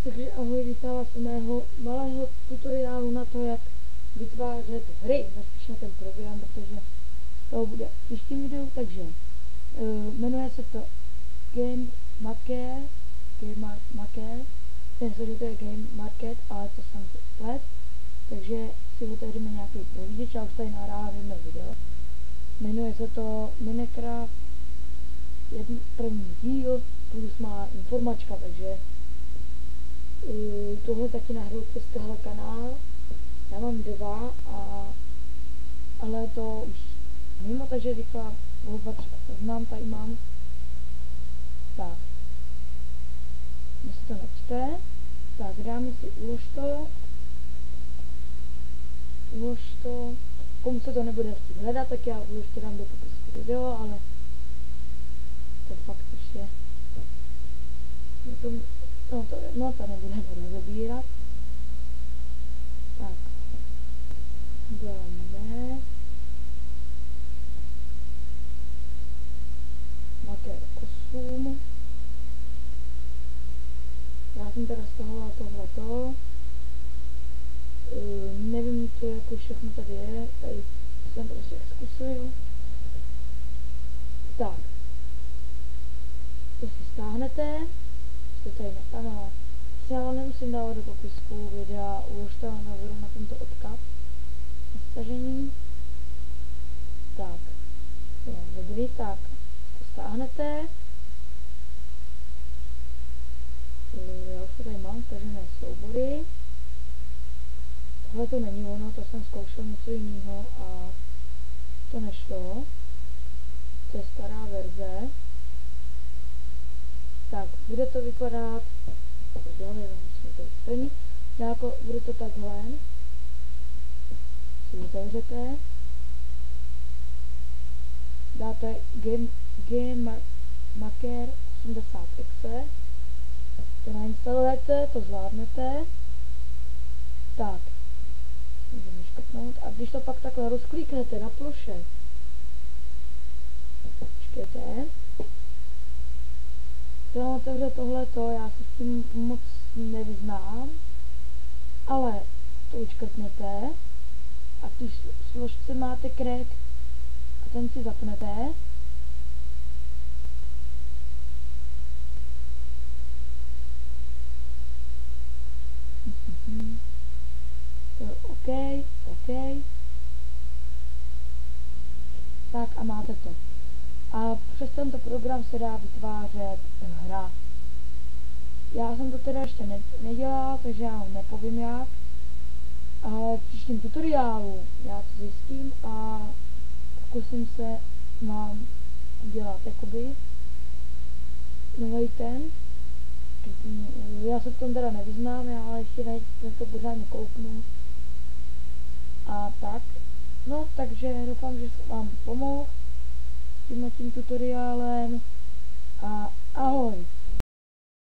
Takže ahoj, vítám vás u mého malého tutoriálu na to, jak vytvářet hry, no spíš na ten program, protože to bude v příštím videu, takže jmenuje se to Game Maker, ten se, že to je Game Market, ale to jsem si splet, takže si otevřeme nějaký prohlížeč, já už tady nahrávám jedno video. Jmenuje se to Minecraft první díl, plus má informačka, takže tohle taky nahraju přes tenhle kanál. Já mám dva, ale to už mimo, takže říkám, oba třeba seznam tady mám. Tak, když si to načte, tak dáme si ulož to, komu se to nebude chtít hledat, tak já ulož to dám do popisku video, ale to fakt už je to nebudeme rozebírat. Tak, dáme Maker 8. Já jsem teda stahovala tohleto. Nevím, co jako všechno tady je. Tady jsem prostě zkusil. Tak, to si stáhnete. To tady napáno. Já nemusím dávat do popisku videa, už to navedu na tento odkaz na stažení. Tak, dobrý, tak to stáhnete. Já už to tady mám stažené soubory. Tohle to není ono, to jsem zkoušel něco jiného a to nešlo. To je stará verze. Tak, bude to vypadat, jako bude to takhle, si otevřete, dáte Game Maker 80exe, to nainstalujete, to zvládnete, tak, můžeme škrtnout, a když to pak takhle rozkliknete na ploše, počkejte, když vám otevře tohleto, já se s tím moc nevyznám, ale to učkrtnete a v té složce máte crack a ten si zapnete. To je OK. Tak a máte to. A přes tento program se dá vytvářet hra. Já jsem to teda ještě nedělal, takže já vám nepovím jak. Ale v příštím tutoriálu já to zjistím a pokusím se vám udělat jakoby nový ten. Já se v tom teda nevyznám, já ale ještě na to pořádně kouknu. A tak. No, takže doufám, že jsem vám pomohl tím tutoriálem a ahoj.